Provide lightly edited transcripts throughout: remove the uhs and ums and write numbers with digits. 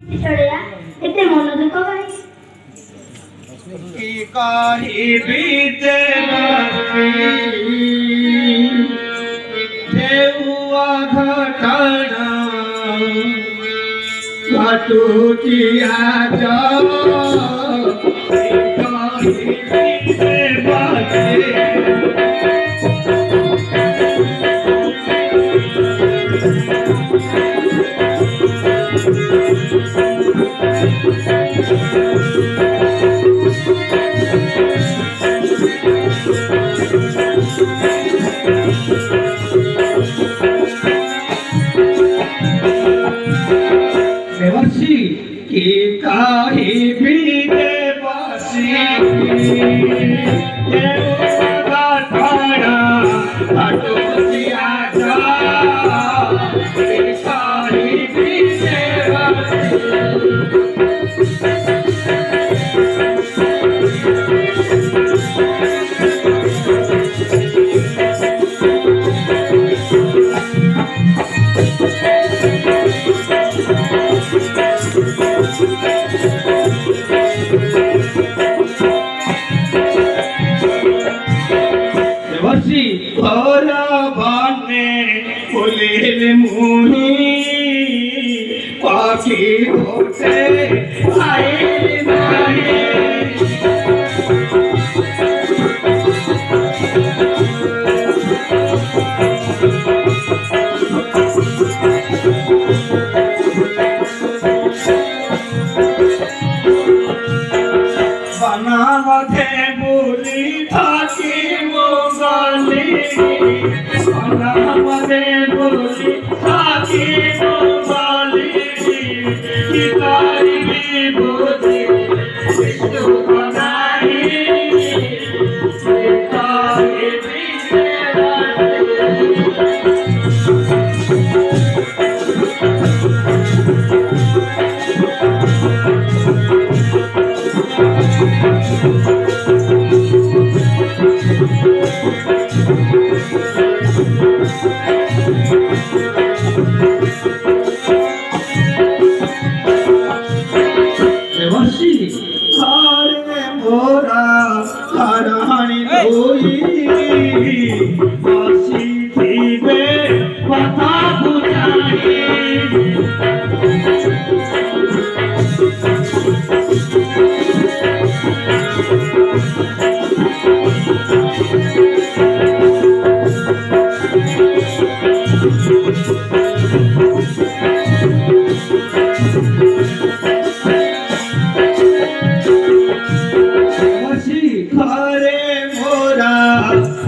चढ़िया इतने मन दुख की काही बीते देवा घटना घटुची आजा काही बीते बाटे देवासी की काही बीते बासी देवा घटना घटुची आजा काही बीते फुलेल मुनी पाखी होते आए नाही बनामध्ये बोली थाकी मोगली बनामध्ये बोली थाकी मोगली की तारी बोली विष्णु बनाई तारी हरानी धोई आसी थी बे पता बुझाई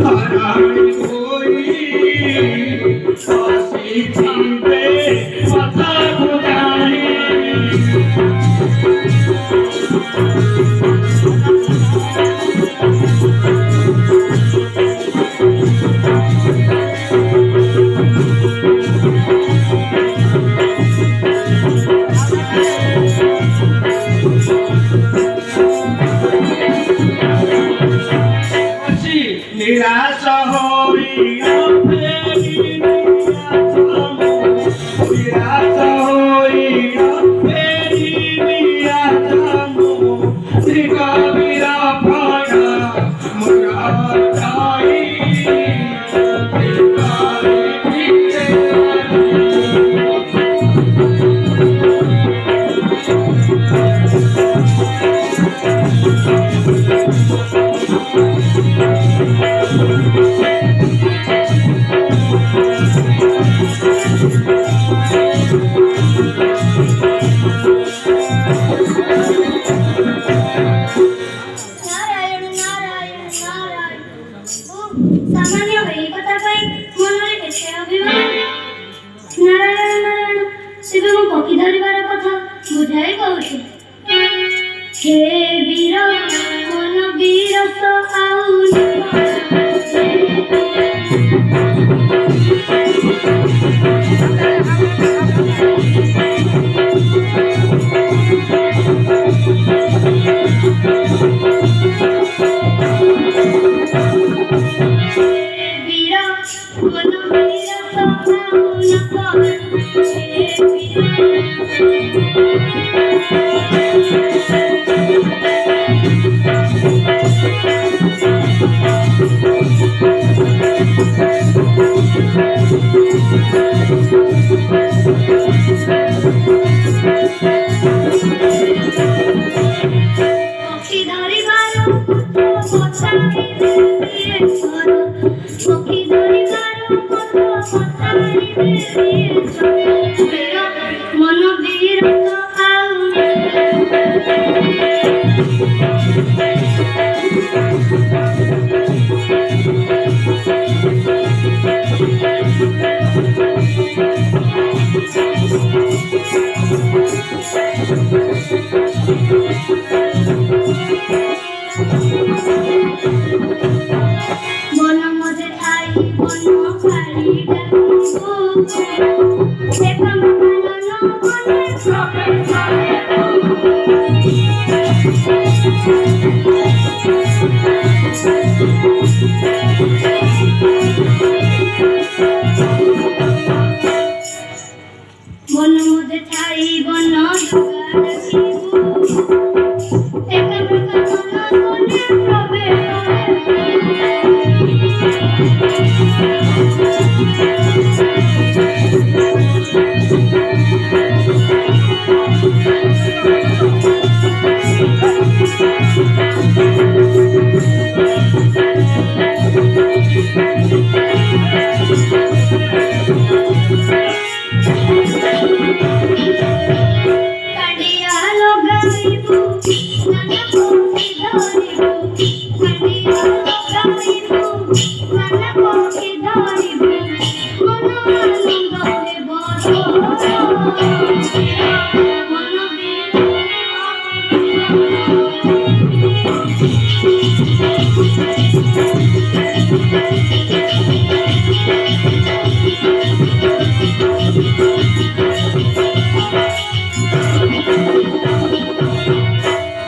हरानी धोई आसी थी बे पता बुझाई निराश होई निराश होई त्रिकबीरा फड़ा मुरादाई सामान्य होई कथा पाई मनरे केते अभिमान नारायण नारायण शिव मु पकी धरिबार कथा बुझाई कहूची हे वीर मन वीरस आउ वीर मन वीरस आउ পক্ষী ধরিবার কথাইবে বীর স্বর, পক্ষী ধরিবার কথাইবে বীর স্বর, মন বিরত আউ বন মধ্যে ঠাই বন খালি ডাকু দেখম কানন বনে বন মধ্যে ঠাই বন দুগা ডাকিবু দেখম কানন বনে প্রবেশ কাটিয়া লগাইবু নানা পক্ষী ধরিবু, কাটিয়া লগাইবু নানা পক্ষী ধরিবু, মন আনন্দে বড় মন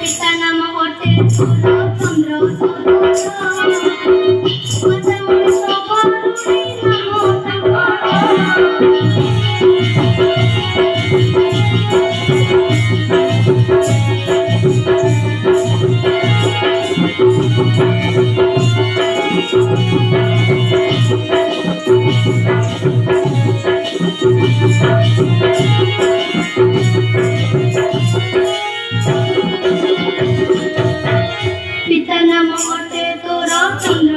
পিতা নাম অর্থে চন্দ্র পিতা নাম অর্থে তোর চন্দ্র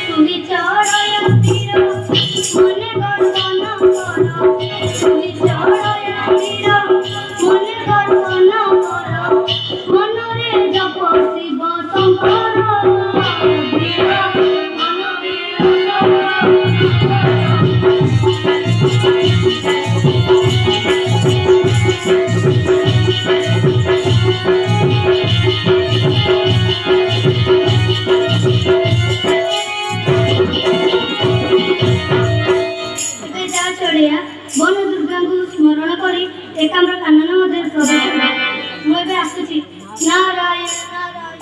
তুমি চড়য় তীর মনে গর্বন কর, তুমি চড়য় তীর মনে গর্বন কর, মনরে জপ শিব শঙ্কর মন ଚଢ଼ିଆ ବନ ଦୁର୍ଗାଙ୍କୁ ସ୍ମରଣ କରି ଏକାମ୍ର କାନନ ମଧ୍ୟରେ ପ୍ରବେଶ କଲେ। ମୁଁ ଏବେ ଆସୁଛି। ନାରାୟଣ ନାରାୟଣ।